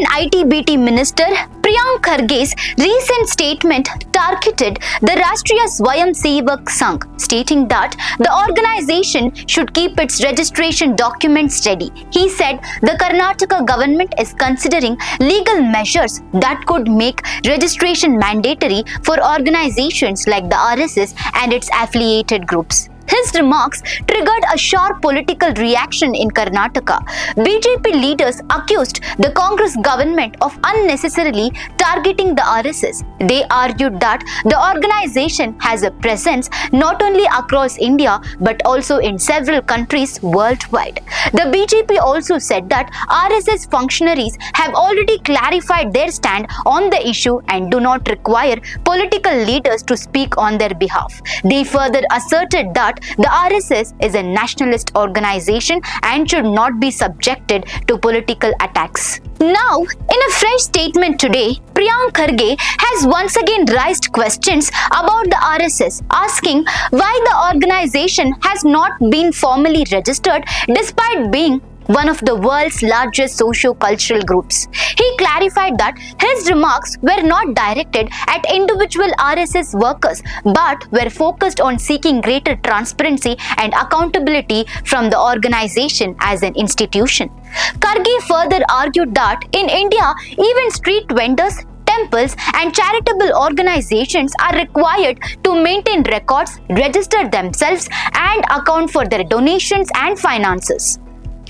IT/BT Minister Priyank Kharge's recent statement targeted the Rashtriya Swayamsevak Sangh, stating that the organization should keep its registration documents ready. He said the Karnataka government is considering legal measures that could make registration mandatory for organizations like the RSS and its affiliated groups. His remarks triggered a sharp political reaction in Karnataka. BJP leaders accused the Congress government of unnecessarily targeting the RSS. They argued that the organization has a presence not only across India but also in several countries worldwide. The BJP also said that RSS functionaries have already clarified their stand on the issue and do not require political leaders to speak on their behalf. They further asserted that the RSS is a nationalist organization and should not be subjected to political attacks. Now, in a fresh statement today, Priyank Kharge has once again raised questions about the RSS, asking why the organization has not been formally registered despite being one of the world's largest socio-cultural groups. He clarified that his remarks were not directed at individual RSS workers but were focused on seeking greater transparency and accountability from the organization as an institution. Kharge further argued that in India, even street vendors, temples and charitable organizations are required to maintain records, register themselves and account for their donations and finances.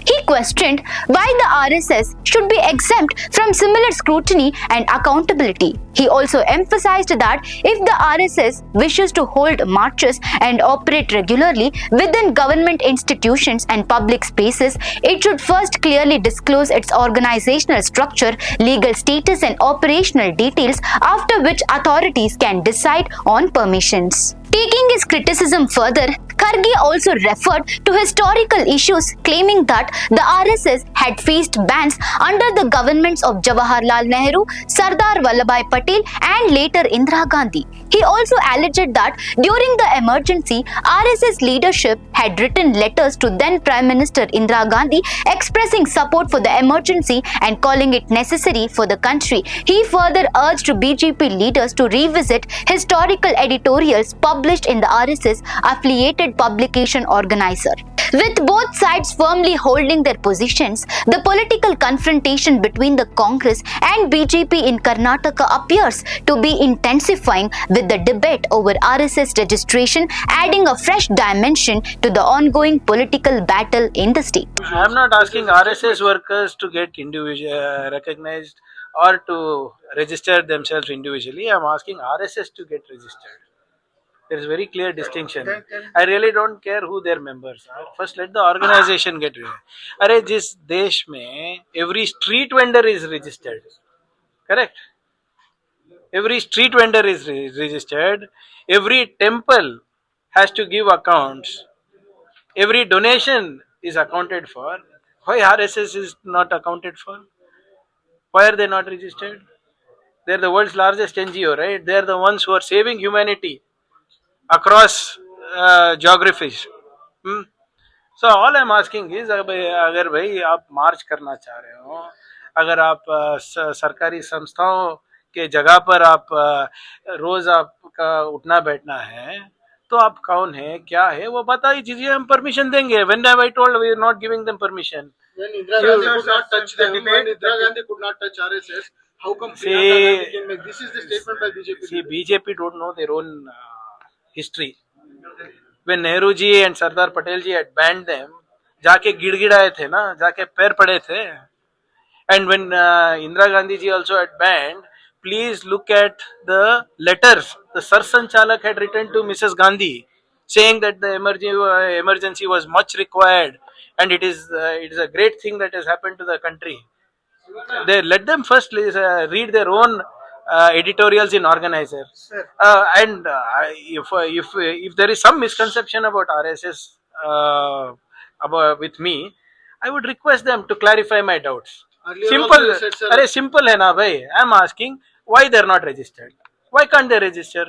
He questioned why the RSS should be exempt from similar scrutiny and accountability. He also emphasized that if the RSS wishes to hold marches and operate regularly within government institutions and public spaces, it should first clearly disclose its organizational structure, legal status and operational details, after which authorities can decide on permissions. Taking his criticism further, Kharge also referred to historical issues, claiming that the RSS had faced bans under the governments of Jawaharlal Nehru, Sardar Vallabhbhai Patel and later Indira Gandhi. He also alleged that during the emergency, RSS leadership had written letters to then Prime Minister Indira Gandhi expressing support for the emergency and calling it necessary for the country. He further urged BJP leaders to revisit historical editorials published in the RSS affiliated publication Organizer. With both sides firmly holding their positions, the political confrontation between the Congress and BJP in Karnataka appears to be intensifying, with the debate over RSS registration adding a fresh dimension to the ongoing political battle in the state. I am not asking RSS workers to get recognized or to register themselves individually. I am asking RSS to get registered. There is very clear distinction. I really don't care who their members are. First, let the organization get registered. अरे जिस देश में every street vendor is registered, correct? Every street vendor is registered. Every temple has to give accounts. Every donation is accounted for. Why RSS is not accounted for? Why are they not registered? They are the world's largest NGO, right? They are the ones who are saving humanity across geographies. So all I'm asking is, अगर भाई आप मार्च करना चाह रहे हो, अगर आप सरकारी संस्थाओं के जगह पर आप रोज आपका उठना बैठना है, तो आप कौन है, क्या है, वो बताइए चीजें, हम परमिशन देंगे. When have I told we are not giving them permission? When Indira Gandhi could not touch them, when Indira Gandhi could not touch RSS, how come Priyanka Gandhi can make? This is the statement by BJP. See, BJP don't know their own history. When Nehru ji and Sardar Patel ji had banned them, जाके गिड़गिड़ाए थे ना, जाके पैर पड़े थे. And when Indira Gandhi ji also had banned, please look at the letters the Sar Sanchalak had written to Mrs. Gandhi, saying that the emergency was much required and it is a great thing that has happened to the country. They let them first read their own editorials in Organizer. And if there is some misconception about RSS with me, I would request them to clarify my doubts. Simple है ना भाई. I am asking why they are not registered. Why can't they register?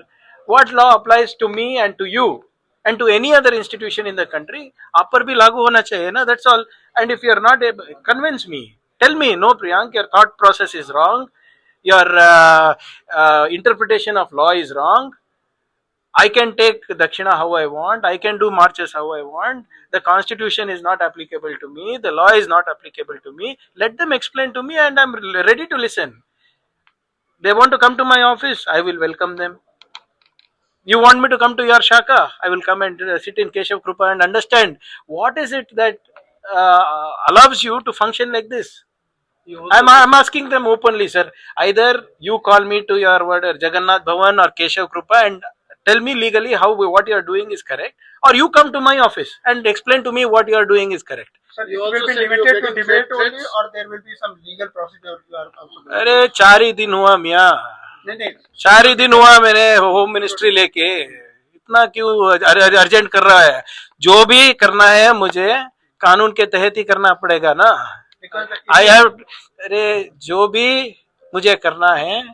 What law applies to me and to you and to any other institution in the country? आप पर भी लागू होना चाहिए ना. That's all. And if you are not able, convince me. Tell me, no, Priyank, your thought process is wrong. Your interpretation of law is wrong. I can take Dakshina how I want. I can do marches how I want. The constitution is not applicable to me. The law is not applicable to me. Let them explain to me, and I'm ready to listen. They want to come to my office, I will welcome them. You want me to come to your shaka? I will come and sit in Keshav Krupa and understand what is it that allows you to function like this. I'm asking them openly, sir. Either you call me to your Jagannath Bhavan or Keshav Krupa and tell me legally how what you are doing is correct, or you come to my office and explain to me what you are doing is correct. Sir, you will be limited to debate only, or there will be some legal procedure you are also going to. अरे 4 ही दिन हुआ मियाँ, नहीं 4 ही दिन हुआ मैंने home ministry लेके, इतना क्यों अर्जेंट कर रहा है? जो भी करना है मुझे कानून के तहत ही करना पड़ेगा ना. आई हैव, अरे जो भी मुझे करना है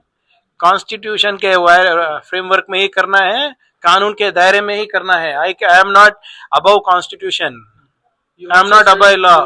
कॉन्स्टिट्यूशन के फ्रेमवर्क में ही करना है, कानून के दायरे में ही करना है. I am not above constitution, I am not above law.